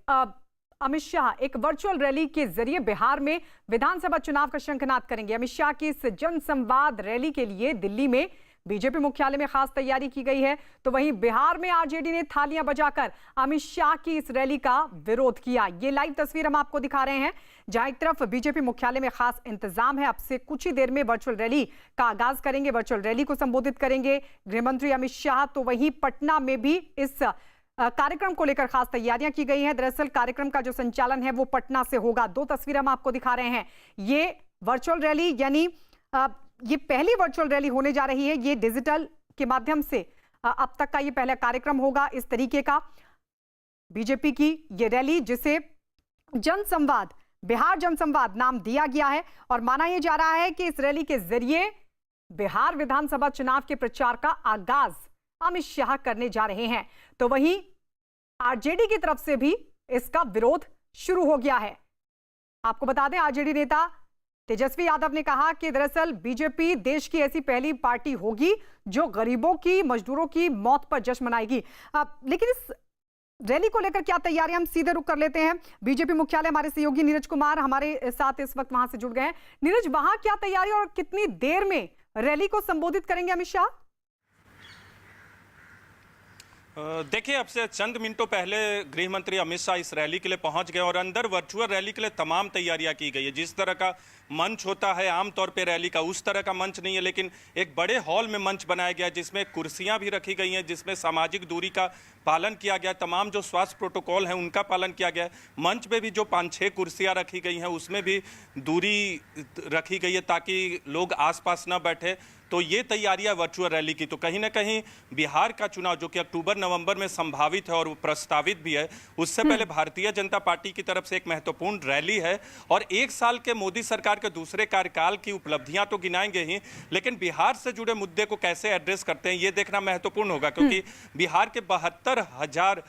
अमित शाह एक virtual rally के जरिए बिहार में विधानसभा चुनाव का शंखनाद करेंगे। अमित शाह की इस जनसंवाद रैली के लिए दिल्ली में बीजेपी मुख्यालय में खास तैयारी की गई है, तो वहीं बिहार में आरजेडी ने थालियां बजाकर अमित शाह की इस रैली का विरोध किया। ये लाइव तस्वीर हम आपको दिखा रहे हैं, जहां एक तरफ बीजेपी मुख्यालय में खास इंतजाम है। अब से कुछ ही देर में वर्चुअल रैली का आगाज करेंगे, वर्चुअल रैली को संबोधित करेंगे गृहमंत्री अमित शाह। तो वहीं पटना में भी इस कार्यक्रम को लेकर खास तैयारियां की गई हैं। दरअसल कार्यक्रम का जो संचालन है वो पटना से होगा। दो तस्वीरें हम आपको दिखा रहे हैं। ये वर्चुअल रैली यानी ये पहली वर्चुअल रैली होने जा रही है। ये डिजिटल के माध्यम से अब तक का ये पहला कार्यक्रम होगा इस तरीके का। बीजेपी की ये रैली, जिसे जनसंवाद, बिहार जनसंवाद नाम दिया गया है, और माना यह जा रहा है कि इस रैली के जरिए बिहार विधानसभा चुनाव के प्रचार का आगाज अमित शाह करने जा रहे हैं। तो वहीं आरजेडी की तरफ से भी इसका विरोध शुरू हो गया है। आपको बता दें, आरजेडी नेता तेजस्वी यादव ने कहा कि दरअसल बीजेपी देश की ऐसी पहली पार्टी होगी जो गरीबों की, मजदूरों की मौत पर जश्न मनाएगी। लेकिन इस रैली को लेकर क्या तैयारियां, हम सीधे रुख कर लेते हैं बीजेपी मुख्यालय। हमारे सहयोगी नीरज कुमार हमारे साथ इस वक्त वहां से जुड़ गए हैं। नीरज, वहां क्या तैयारी और कितनी देर में रैली को संबोधित करेंगे अमित शाह? देखिए, अब से चंद मिनटों पहले गृह मंत्री अमित शाह इस रैली के लिए पहुंच गए और अंदर वर्चुअल रैली के लिए तमाम तैयारियां की गई है। जिस तरह का मंच होता है आमतौर पे रैली का, उस तरह का मंच नहीं है, लेकिन एक बड़े हॉल में मंच बनाया गया जिसमें कुर्सियां भी रखी गई हैं, जिसमें सामाजिक दूरी का पालन किया गया, तमाम जो स्वास्थ्य प्रोटोकॉल है उनका पालन किया गया। मंच पे भी जो 5-6 कुर्सियां रखी गई हैं उसमें भी दूरी रखी गई है ताकि लोग आसपास न बैठे। तो ये तैयारियां वर्चुअल रैली की। तो कहीं ना कहीं बिहार का चुनाव जो कि अक्टूबर-नवंबर में संभावित है और वो प्रस्तावित भी है, उससे पहले भारतीय जनता पार्टी की तरफ से एक महत्वपूर्ण रैली है। और 1 साल के मोदी सरकार के दूसरे कार्यकाल की उपलब्धियां तो गिनाएंगे ही, लेकिन बिहार से जुड़े मुद्दे को कैसे एड्रेस करते हैं ये देखना महत्वपूर्ण होगा, क्योंकि बिहार के 72,000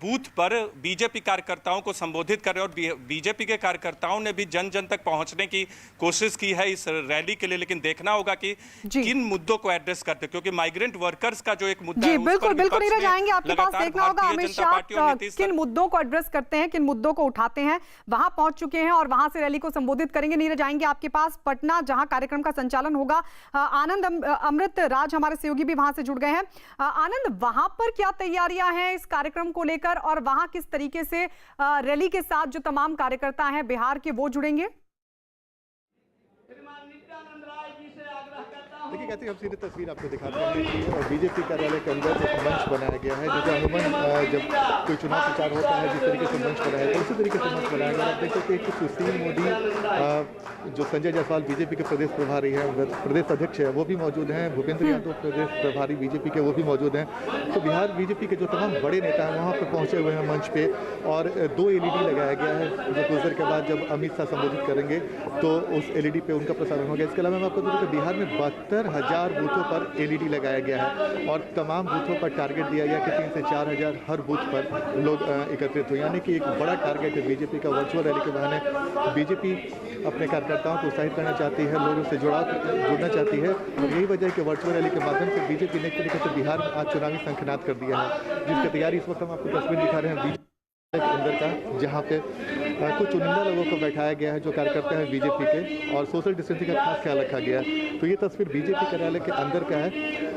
बूथ पर बीजेपी कार्यकर्ताओं को संबोधित कर रहे हैं और बीजेपी के कार्यकर्ताओं ने भी जन जन तक पहुंचने की कोशिश की है इस रैली के लिए। लेकिन देखना होगा कि किन मुद्दों को एड्रेस करते, क्योंकि माइग्रेंट वर्कर्स का जो एक मुद्दा है, बिल्कुल नीरज आएंगे आपके पास। देखना होगा अमित शाह किन मुद्दों को एड्रेस करते हैं, किन मुद्दों को उठाते हैं। वहां पहुंच चुके हैं और वहां से रैली को संबोधित करेंगे। नीरज आएंगे आपके पास पटना, जहां कार्यक्रम का संचालन होगा। आनंद अमृत राज हमारे सहयोगी भी वहां से जुड़ गए हैं। आनंद, वहां पर क्या तैयारियां हैं इस कार्यक्रम को लेकर, और वहां किस तरीके से रैली के साथ जो तमाम कार्यकर्ता हैं बिहार के वो जुड़ेंगे? देखिए, कहते हैं हम सीधी तस्वीर आपको दिखाते हैं कि बीजेपी कार्यालय के अंदर एक मंच बनाया गया है, जो अमूमन जब कोई चुनाव प्रचार होता है जिस तरीके से मंच बनाया है, उसी तरीके से मंच बनाया गया। आप देख सकते हैं कि सुशील मोदी, जो संजय जायसवाल बीजेपी के प्रदेश प्रभारी हैं, प्रदेश अध्यक्ष है, वो भी मौजूद हैं। भूपेंद्र यादव प्रदेश प्रभारी बीजेपी के, वो भी मौजूद हैं। तो बिहार बीजेपी के जो तमाम बड़े नेता हैं वहाँ पर पहुँचे हुए हैं मंच पे, और 2 LED लगाया गया है, जो कुछ देर के बाद जब अमित शाह संबोधित करेंगे तो उस LED पे उनका प्रसारण होगा। इसके अलावा मैं आपको बता दूं कि बिहार में 72,000 बूथों पर LED लगाया गया है और तमाम बूथों पर टारगेट दिया गया कि 3 से 4,000 हर बूथ पर लोग एकत्रित हो, यानी कि एक बड़ा टारगेट है बीजेपी का। वर्चुअल रैली के बहाने बीजेपी अपने कार्यकर्ताओं को उत्साहित करना चाहती है, लोगों से जुड़ना चाहती है, और यही वजह है कि वर्चुअल रैली के माध्यम से बीजेपी ने एक तरीके से बिहार में आज चुनावी शंखनाद कर दिया है, जिसकी तैयारी इस वक्त हम आपको तस्वीर दिखा रहे हैं के अंदर का, जहाँ पे कुछ चुनिंदा लोगों को बैठाया गया है जो कार्यकर्ता हैं बीजेपी के, और सोशल डिस्टेंसिंग का खास ख्याल रखा गया है। तो ये तस्वीर बीजेपी कार्यालय के अंदर का है,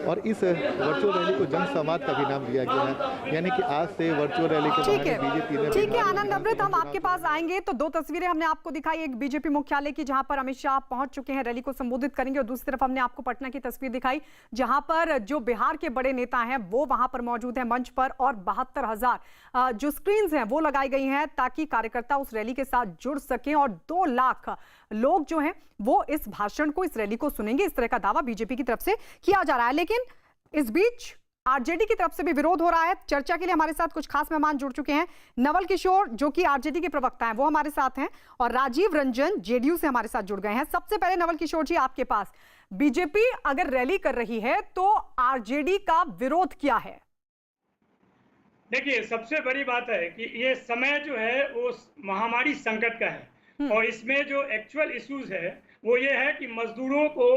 और इस वर्चुअल रैली को जनसंवाद का भी नाम दिया गया है, यानी कि आज से वर्चुअल रैली के बहाने बीजेपी ने। ठीक है आनंद अमृत, हम आपके पास आएंगे। तो 2 तस्वीरें हमने आपको दिखाई, एक बीजेपी मुख्यालय की जहां पर अमित शाह पहुंच चुके हैं, रैली को संबोधित करेंगे, और दूसरी तरफ हमने आपको पटना की तस्वीर दिखाई जहां पर जो बिहार के बड़े नेता हैं वो वहां पर मौजूद हैं मंच पर, और 72,000 जो स्क्रीन हैं वो लगाई गई हैं ताकि कार्यकर्ता उस रैली के साथ जुड़ सकें, और 2 लाख लोग जो हैं वो इस भाषण को, इस रैली को सुनेंगे। इस तरह का दावा बीजेपी की तरफ से किया जा रहा है। लेकिन इस बीच आरजेडी की तरफ से भी विरोध हो रहा है। चर्चा के लिए हमारे साथ कुछ खास मेहमान जुड़ चुके हैं। नवल किशोर, जो कि आरजेडी के प्रवक्ता हैं, वो हमारे साथ हैं, और राजीव रंजन जेडीयू से हमारे साथ जुड़ गए हैं। सबसे पहले नवल किशोर जी, आपके पास, बीजेपी अगर रैली कर रही है तो आरजेडी का विरोध क्या है? देखिए, सबसे बड़ी बात है कि ये समय जो है वो महामारी संकट का है, और इसमें जो एक्चुअल इश्यूज है वो ये है कि मजदूरों को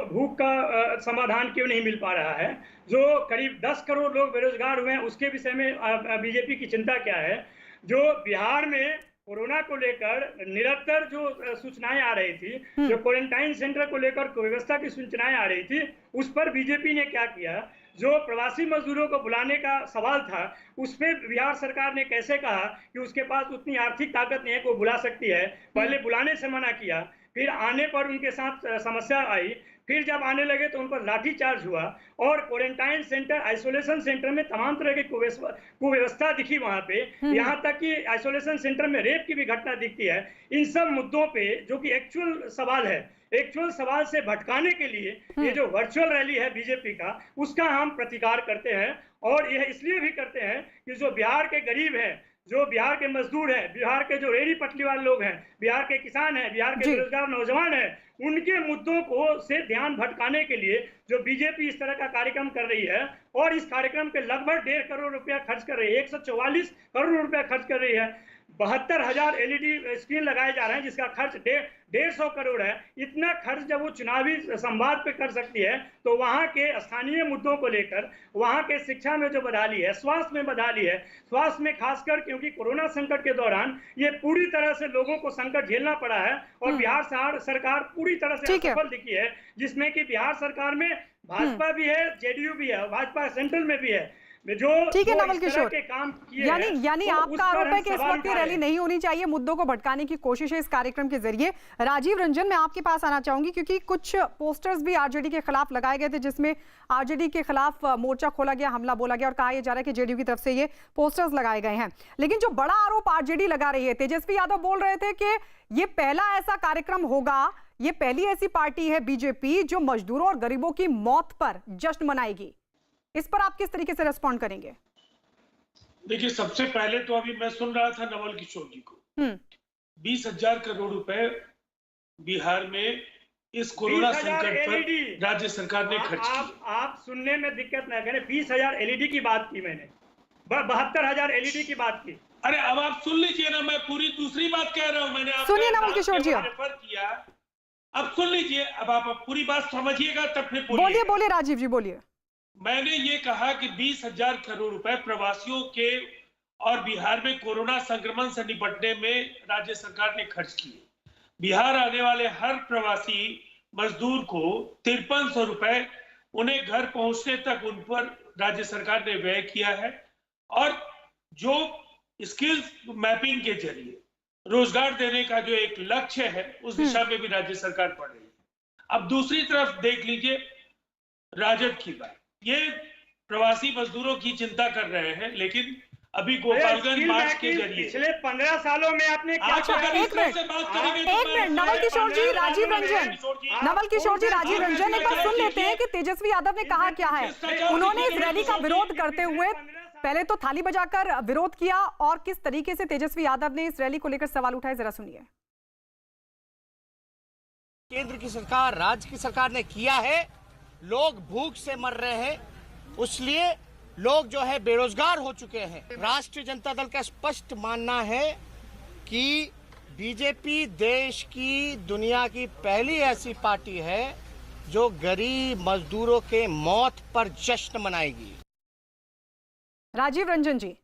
भूख का समाधान क्यों नहीं मिल पा रहा है। जो करीब 10 करोड़ लोग बेरोजगार हुए हैं उसके विषय में बीजेपी की चिंता क्या है। जो बिहार में कोरोना को लेकर निरंतर जो सूचनाएं आ रही थी, जो क्वारंटाइन सेंटर को लेकर व्यवस्था की सूचनाएं आ रही थी, उस पर बीजेपी ने क्या किया, जो प्रवासी मजदूरों को बुलाने का सवाल था उस पे बिहार सरकार ने कैसे कहा कि उसके पास उतनी आर्थिक ताकत नहीं है कि वो बुला सकती है, पहले बुलाने से मना किया, फिर आने पर उनके साथ समस्या आई, फिर जब आने लगे तो उन पर लाठीचार्ज हुआ और क्वारंटाइन सेंटर, आइसोलेशन सेंटर में तमाम तरह की कुव्यवस्था दिखी वहां पे, यहाँ तक कि आइसोलेशन सेंटर में रेप की भी घटना दिखती है। इन सब मुद्दों पे जो कि एक्चुअल सवाल है, एक्चुअल सवाल से भटकाने के लिए ये जो वर्चुअल रैली है बीजेपी का, उसका हम प्रतिकार करते हैं। और यह इसलिए भी करते हैं कि जो बिहार के गरीब हैं, जो बिहार के मजदूर हैं, बिहार के जो रेहड़ी पटरी वाले लोग हैं, बिहार के किसान हैं, बिहार के बेरोजगार नौजवान हैं, उनके मुद्दों को से ध्यान भटकाने के लिए जो बीजेपी इस तरह का कार्यक्रम कर रही है और इस कार्यक्रम पे लगभग 1.5 करोड़ रुपया खर्च कर रही है, 144 करोड़ रुपया खर्च कर रही है, 72,000 LED स्क्रीन लगाए जा रहे हैं जिसका खर्च 150 करोड़ है। इतना खर्च जब वो चुनावी संवाद पे कर सकती है तो वहाँ के स्थानीय मुद्दों को लेकर, वहाँ के शिक्षा में जो बदहाली है, स्वास्थ्य में बदहाली है, स्वास्थ्य में खासकर क्योंकि कोरोना संकट के दौरान ये पूरी तरह से लोगों को संकट झेलना पड़ा है और बिहार सरकार पूरी तरह से असफल दिखी है, जिसमें कि बिहार सरकार में भाजपा भी है, जेडीयू भी है, भाजपा सेंट्रल में भी है, जो ठीक है नवल किशोर, के काम किए यानी आपका आरोप है कि इस वक्त ये रैली नहीं होनी चाहिए, मुद्दों को भटकाने की कोशिश है इस कार्यक्रम के जरिए। राजीव रंजन, मैं आपके पास आना चाहूंगी क्योंकि कुछ पोस्टर्स भी आरजेडी के खिलाफ लगाए गए थे जिसमें आरजेडी के खिलाफ मोर्चा खोला गया, हमला बोला गया और कहा यह जा रहा है कि जेडीयू की तरफ से ये पोस्टर्स लगाए गए हैं। लेकिन जो बड़ा आरोप आरजेडी लगा रही है, तेजस्वी यादव बोल रहे थे कि ये पहला ऐसा कार्यक्रम होगा, ये पहली ऐसी पार्टी है बीजेपी जो मजदूरों और गरीबों की मौत पर जश्न मनाएगी। इस पर आप किस तरीके से रिस्पॉन्ड करेंगे? देखिए, सबसे पहले तो अभी मैं सुन रहा था नवल किशोर जी को, 20,000 करोड़ रुपए बिहार में इस कोरोना संकट पर राज्य सरकार ने खर्च किए। आप सुनने में दिक्कत ना करें, 20,000 LED की बात की मैंने, 72,000 LED की बात की। अरे अब आप सुन लीजिए ना, मैं पूरी दूसरी बात कह रहा हूं। मैंने सुनिए नवल किशोर जी, रेफर किया, अब सुन लीजिए, अब आप पूरी बात समझिएगा तब फिर बोलिए राजीव जी बोलिए। मैंने ये कहा कि 20,000 करोड़ रुपए प्रवासियों के और बिहार में कोरोना संक्रमण से निपटने में राज्य सरकार ने खर्च किए। बिहार आने वाले हर प्रवासी मजदूर को 5300 रुपए उन्हें घर पहुंचने तक उन पर राज्य सरकार ने व्यय किया है और जो स्किल्स मैपिंग के जरिए रोजगार देने का जो एक लक्ष्य है उस दिशा में भी राज्य सरकार बढ़ रही है। अब दूसरी तरफ देख लीजिए राजद की बात, ये प्रवासी मजदूरों की चिंता कर रहे हैं, लेकिन अभी गोपालगंज मार्च के जरिए पिछले 15 सालों में आपने क्या एक मिनट नवल किशोर जी, राजीव रंजन, नवल किशोर जी, राजीव रंजन, एक बार सुन लेते हैं कि तेजस्वी यादव ने कहा क्या है। उन्होंने इस रैली का विरोध करते हुए पहले तो थाली बजाकर विरोध किया और किस तरीके से तेजस्वी यादव ने इस रैली को लेकर सवाल उठाए, जरा सुनिए। केंद्र की सरकार, राज्य की सरकार ने किया है, लोग भूख से मर रहे हैं, इसलिए लोग जो है बेरोजगार हो चुके हैं। राष्ट्रीय जनता दल का स्पष्ट मानना है कि बीजेपी देश की, दुनिया की पहली ऐसी पार्टी है जो गरीब मजदूरों के मौत पर जश्न मनाएगी। राजीव रंजन जी,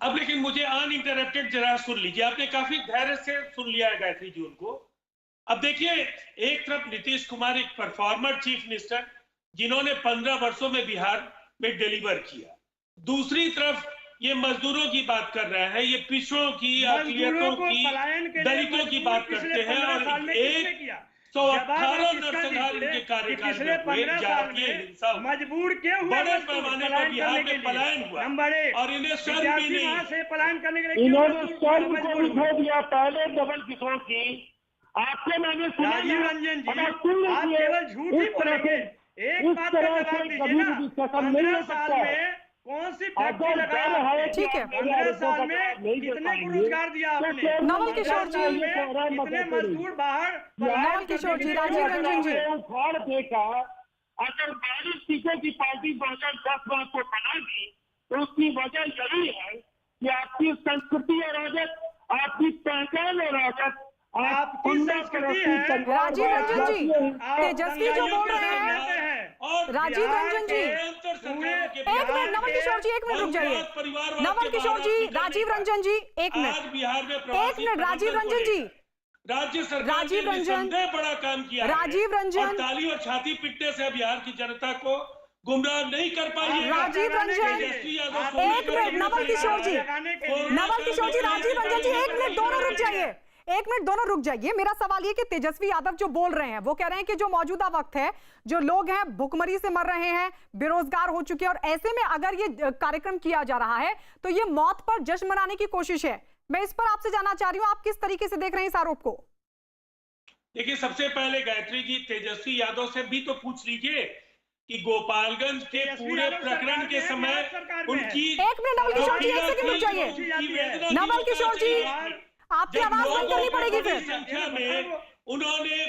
अब लेकिन मुझे अनइंटरप्टेड जरा सुन लीजिए, आपने काफी धैर्य से सुन लिया है गायत्री जी उनको। अब देखिए, एक तरफ नीतीश कुमार एक परफॉर्मर चीफ मिनिस्टर जिन्होंने 15 वर्षों में बिहार में डिलीवर किया, दूसरी तरफ ये मजदूरों की बात कर रहे हैं, ये पिछड़ों की, अकलियतों की, दलितों की बात करते हैं और एक 118 नरसंहार इनके कार्यकाल में हुए, जातीय हिंसा, मजबूर क्यों हुए, बड़े पैमाने पर बिहार में पलायन हुआ और इन्हें शर्म भी नहीं से पलायन करने के लिए इन्होंने शर्म को भी खो दिया। पहले नवल किशोर की आपको मैंने सुना, राजीव रंजन जी, आप केवल झूठ ही बोलेंगे, एक बात का जवाब दीजिए ना, 15 साल में कौन सी फैक्ट्री लगाया? ठीक है, 15 साल में कितने को रोजगार दिया आपने? नवल किशोर जी, कितने मजदूर बाहर? नवल किशोर जी, राजीव रंजन जी, उखाड़ देकर अगर 22 सीटों की पार्टी बढ़कर 10 बार को बनाएगी तो उसकी वजह यही है कि आपकी संस्कृति और आदत, आपकी पहचान और आदत, आपकी संस्कृति है। राजीव रंजन जी, तेजस्वी जो बोल रहे हैं, राजीव रंजन जी, सरकारों के एक मिनट नवल किशोर जी, एक मिनट रुक जाइए। नवल किशोर जी, राजीव रंजन जी, एक मिनट, आज बिहार में एक मिनट, राजीव रंजन जी, राज्य सरकार राजीव ने रंजन, निस्संदेह बड़ा काम किया है। राजीव रंजन, और ताली और छाती पीटने से बिहार की जनता को गुमराह नहीं कर पाइए। राजीव रंजन, एक मिनट, नवल किशोर जी, नवल किशोर जी, राजीव रंजन जी, एक मिनट, दोनों रुक जाइए, एक मिनट, दोनों रुक जाइए। मेरा सवाल ये कि तेजस्वी यादव जो बोल रहे हैं वो कह रहे हैं कि जो मौजूदा वक्त है, जो लोग हैं भुखमरी से मर रहे हैं, बेरोजगार हो चुके हैं, और ऐसे में अगर ये कार्यक्रम किया जा रहा है तो ये मौत पर जश्न मनाने की कोशिश है। मैं इस पर आपसे जानना चाह रही हूं, आप किस तरीके से देख रहे हैं इस आरोप को? देखिए, सबसे पहले गायत्री जी, तेजस्वी यादव से भी तो पूछ लीजिए कि गोपालगंज के पूरे प्रकरण के समय उनकी, एक मिनट नवल किशोर जी, एक सेकंड रुक जाइए। नवल किशोर जी, आपकी आवाज बंद करनी पड़ेगी फिर। संख्या में उन्होंने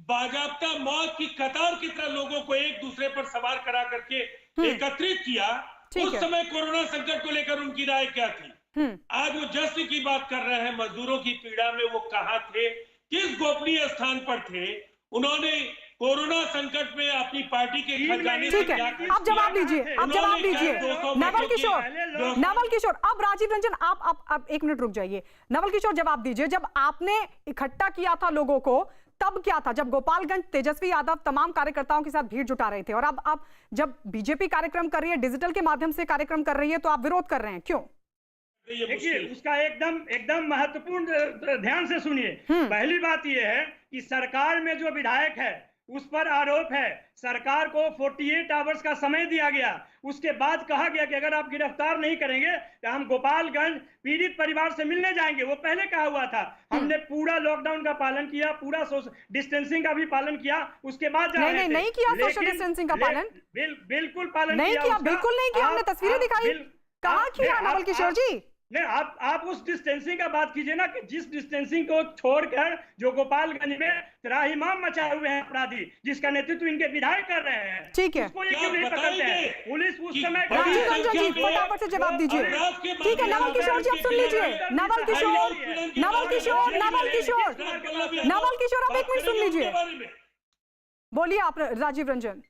बाजाबता मौत की कतार की तरह लोगों को एक दूसरे पर सवार करा करके एकत्रित किया। उस समय कोरोना संकट को लेकर उनकी राय क्या थी? आज वो जश्न की बात कर रहे हैं। मजदूरों की पीड़ा में वो कहां थे, किस गोपनीय स्थान पर थे? उन्होंने कोरोना संकट में अपनी पार्टी के खजाने से ठीक है, क्या अब जवाब दीजिए, अब जवाब दीजिए नवल किशोर, नवल किशोर। अब राजीव रंजन, आप एक मिनट रुक जाइए। नवल किशोर जवाब दीजिए, जब आपने इकट्ठा किया था लोगों को तब क्या था? जब गोपालगंज तेजस्वी यादव तमाम कार्यकर्ताओं के साथ भीड़ जुटा रहे थे, और अब जब बीजेपी कार्यक्रम कर रही है, डिजिटल के माध्यम से कार्यक्रम कर रही है, तो आप विरोध कर रहे हैं, क्यों? देखिए, उसका एकदम महत्वपूर्ण ध्यान से सुनिए। पहली बात यह है कि सरकार में जो विधायक है उस पर आरोप है, सरकार को 48 आवर्स का समय दिया गया। उसके बाद कहा गया कि अगर आप गिरफ्तार नहीं करेंगे तो हम गोपालगंज पीड़ित परिवार से मिलने जाएंगे। वो पहले कहा हुआ था। हमने पूरा लॉकडाउन का पालन किया, पूरा सोशल डिस्टेंसिंग का भी पालन किया। उसके बाद नहीं किया सोशल डिस्टेंसिंग का पालन, बिल्कुल पालन नहीं किया, बिल्कुल नहीं किया। हमने तस्वीरें दिखाई, कहाँ किया नवल किशोर जी? नहीं, आप उस डिस्टेंसिंग का बात कीजिए ना, कि जिस डिस्टेंसिंग को छोड़कर जो गोपालगंज में त्राहिमाम मचाए हुए हैं अपराधी, जिसका नेतृत्व इनके विधायक कर रहे हैं, ठीक है, उसको ये क्यों नहीं पकड़ते हैं? पुलिस उस समय राजीव रंजन जी फटाफट से जवाब दीजिए। ठीक है नवल किशोर जी, अब सुन लीजिए। नवल किशोर, नवल किशोर, नवल किशोर, नवल किशोर, अब एक मिनट सुन लीजिए, बोलिए आप राजीव रंजन।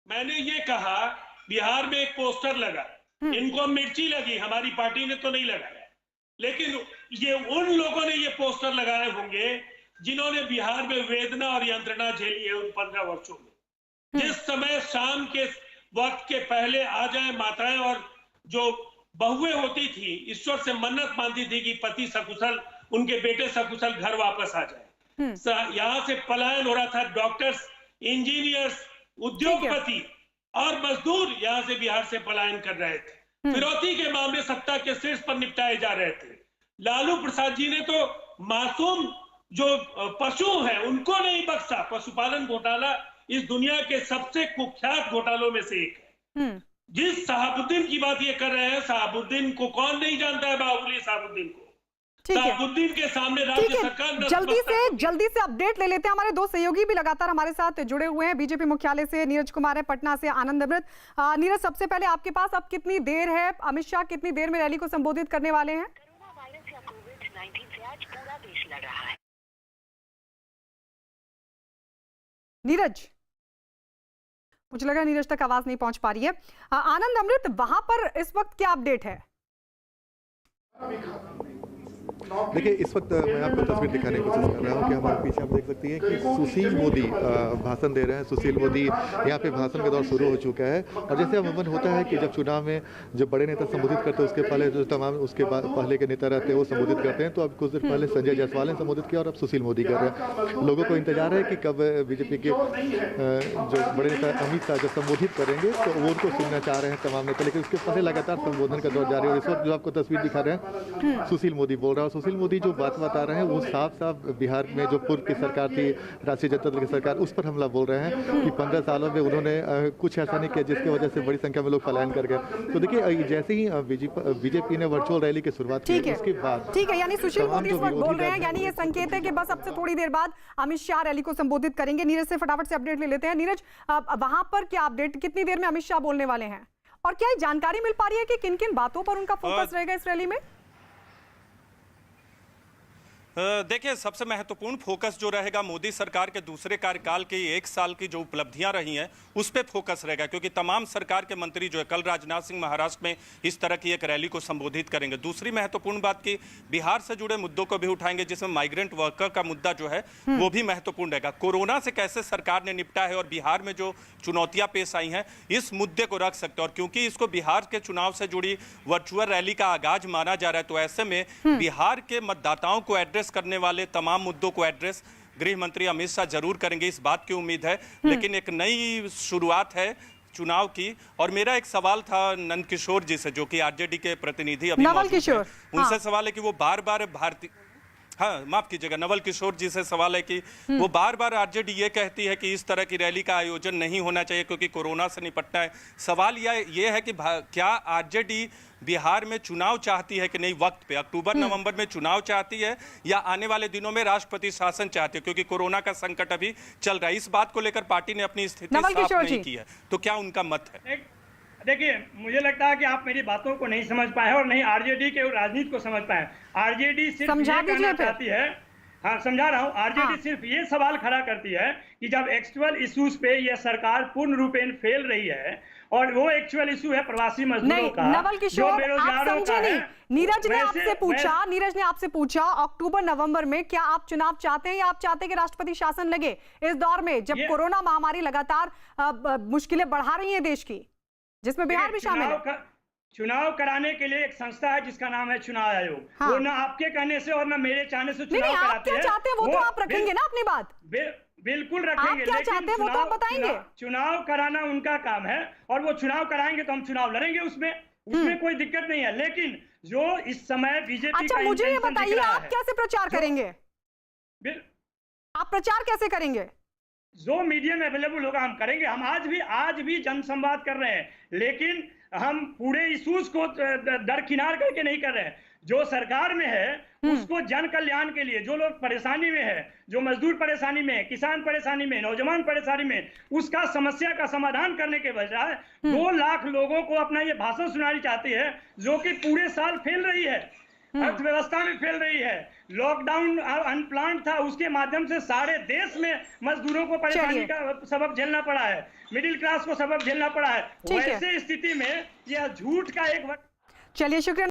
मैंने ये कहा, बिहार में एक पोस्टर लगा, इनको मिर्ची लगी, हमारी पार्टी ने तो नहीं लगाया, लेकिन ये उन लोगों ने ये पोस्टर लगाए होंगे जिन्होंने बिहार में वेदना और यंत्रणा झेली है उन 15 वर्षों में। जिस समय शाम के वक्त के पहले आ जाए माताएं और जो बहुएं होती थी, ईश्वर से मन्नत मानती थी कि पति सकुशल, उनके बेटे सकुशल घर वापस आ जाए। यहाँ से पलायन हो रहा था, डॉक्टर्स, इंजीनियर्स, उद्योगपति और मजदूर यहाँ से बिहार से पलायन कर रहे थे। फिरौती के मामले सत्ता के शीर्ष पर निपटाए जा रहे थे। लालू प्रसाद जी ने तो मासूम जो पशु हैं उनको नहीं बख्शा। पशुपालन घोटाला इस दुनिया के सबसे कुख्यात घोटालों में से एक है। जिस शहाबुद्दीन की बात ये कर रहे हैं, शहाबुद्दीन को कौन नहीं जानता है? बाहुबली शहाबुद्दीन को। शहाबुद्दीन के सामने राज्य सरकार जल्दी से अपडेट ले लेते हैं। हमारे दो सहयोगी भी लगातार हमारे साथ जुड़े हुए हैं। बीजेपी मुख्यालय से नीरज कुमार है, पटना से आनंद अमृत। नीरज, सबसे पहले आपके पास अब कितनी देर है? अमित शाह कितनी देर में रैली को संबोधित करने वाले हैं? कोरोना वायरस या कोविड-19 से आज पूरा देश लड़ रहा है। नीरज, मुझे लगा नीरज तक आवाज नहीं पहुंच पा रही है। आनंद अमृत, वहां पर इस वक्त क्या अपडेट है? देखिए, इस वक्त मैं आपको तस्वीर दिखाने की कोशिश कर रहा हूँ कि हमारे पीछे आप देख सकती हैं कि सुशील मोदी भाषण दे रहे हैं। सुशील मोदी यहाँ पे भाषण का दौर शुरू हो चुका है। और जैसे अमूमन होता है कि जब चुनाव में जब बड़े नेता संबोधित करते हैं, उसके पहले जो तमाम उसके बाद पहले के नेता रहते हैं वो संबोधित करते हैं। तो अब कुछ देर पहले संजय जायसवाल ने संबोधित किया और अब सुशील मोदी कर रहे हैं। लोगों को इंतजार है कि कब बीजेपी के जो बड़े नेता अमित शाह जब संबोधित करेंगे तो वो उनको सुनना चाह रहे हैं तमाम नेता, लेकिन उसके पहले लगातार संबोधन का दौर जारी है। और इस वक्त जो आपको तस्वीर दिखा रहे हैं, सुशील मोदी बोल रहा है। सुशील मोदी जो बात बता रहे हैं वो साफ साफ बिहार में जो पूर्व की सरकार थी, राष्ट्रीय जनता दल की सरकार, उस पर हमला बोल रहे हैं कि 15 सालों में उन्होंने कुछ ऐसा नहीं किया जिसकी वजह से बड़ी संख्या में लोग पलायन कर गए। तो देखिए, जैसे ही बीजेपी ने वर्चुअल रैली की शुरुआत की उसके बाद, ठीक है, यानी सुशील मोदी इस वक्त बोल रहे हैं, यानी ये संकेत है कि बस अब से थोड़ी देर बाद अमित शाह रैली को संबोधित करेंगे। नीरज से फटाफट से अपडेट ले लेते हैं। नीरज, वहां पर क्या अपडेट, कितनी देर में अमित शाह बोलने वाले हैं, और क्या जानकारी मिल पा रही है कि किन किन बातों पर उनका फोकस रहेगा इस रैली में? देखिए, सबसे महत्वपूर्ण फोकस जो रहेगा मोदी सरकार के दूसरे कार्यकाल की 1 साल की जो उपलब्धियां रही हैं उस पे फोकस रहेगा, क्योंकि तमाम सरकार के मंत्री जो है कल राजनाथ सिंह महाराष्ट्र में इस तरह की एक रैली को संबोधित करेंगे। दूसरी महत्वपूर्ण बात की बिहार से जुड़े मुद्दों को भी उठाएंगे, जिसमें माइग्रेंट वर्कर का मुद्दा जो है वो भी महत्वपूर्ण रहेगा। कोरोना से कैसे सरकार ने निपटा है और बिहार में जो चुनौतियां पेश आई हैं इस मुद्दे को रख सकते हैं। और क्योंकि इसको बिहार के चुनाव से जुड़ी वर्चुअल रैली का आगाज माना जा रहा है, तो ऐसे में बिहार के मतदाताओं को एड्रेस करने वाले तमाम मुद्दों को एड्रेस गृह मंत्री अमित शाह जरूर करेंगे, इस बात की उम्मीद है। लेकिन एक नई शुरुआत है चुनाव की। और मेरा एक सवाल था नंद किशोर जी से, जो कि आरजेडी के प्रतिनिधि अभी नवल किशोर, उनसे सवाल है कि वो बार बार भारतीय माफ कीजिएगा, नवल किशोर जी से सवाल है कि वो बार बार आरजेडी ये कहती है कि इस तरह की रैली का आयोजन नहीं होना चाहिए क्योंकि कोरोना से निपटना है। सवाल ये है कि क्या आरजेडी बिहार में चुनाव चाहती है कि नहीं, वक्त पे अक्टूबर नवंबर में चुनाव चाहती है, या आने वाले दिनों में राष्ट्रपति शासन चाहती है, क्योंकि कोरोना का संकट अभी चल रहा है। इस बात को लेकर पार्टी ने अपनी स्थिति साफ नहीं की है, तो क्या उनका मत है? देखिए, मुझे लगता है कि आप मेरी बातों को नहीं समझ पाए और नहीं आरजेडी के राजनीति को समझ पाए। आरजेडी सिर्फ ये कहना चाहती है, हाँ समझा रहा हूँ, आरजेडी सिर्फ ये सवाल खड़ा करती है कि जब एक्चुअल इश्यूज पे ये सरकार पूर्ण रूपेण फेल रही है, और वो एक्चुअल इशू है प्रवासी मजदूरों का, नवल किशोर, आप समझे नहीं। नीरज ने आपसे पूछा अक्टूबर नवंबर में क्या आप चुनाव चाहते हैं या आप चाहते हैं कि राष्ट्रपति शासन लगे इस दौर में जब कोरोना महामारी लगातार मुश्किलें बढ़ा रही है देश की, जिसमें बिहार भी शामिल है। चुनाव कराने के लिए एक संस्था है जिसका नाम है चुनाव आयोग। हाँ। वो ना आपके कहने से और ना मेरे चाहने से चुनाव कराते हैं। आप क्या चाहते हैं वो तो आप रखेंगे ना अपनी बात। बिल्कुल रखेंगे। आप क्या चाहते हैं वो तो आप बताएंगे। चुनाव कराना उनका काम है और वो चुनाव कराएंगे तो हम चुनाव लड़ेंगे, उसमें कोई दिक्कत नहीं है। लेकिन जो इस समय बीजेपी अच्छा, मुझे ये बताइए आप कैसे प्रचार करेंगे? आप प्रचार कैसे करेंगे? जो मीडियम अवेलेबल होगा हम करेंगे। हम आज भी जनसंवाद कर रहे हैं, लेकिन हम पूरे इश्यूज को दरकिनार करके नहीं कर रहे हैं। जो सरकार में है उसको जन कल्याण के लिए, जो लोग परेशानी में है, जो मजदूर परेशानी में है, किसान परेशानी में, नौजवान परेशानी में, उसका समस्या का समाधान करने के बजाय 2 लाख लोगों को अपना ये भाषण सुनानी चाहती है, जो कि पूरे साल फेल रही है, अर्थव्यवस्था में फेल रही है। लॉकडाउन अनप्लान्ड था, उसके माध्यम से सारे देश में मजदूरों को परेशानी का सबब झेलना पड़ा है, मिडिल क्लास को सबब झेलना पड़ा है। वैसे स्थिति में यह झूठ का एक चलिए, शुक्रिया।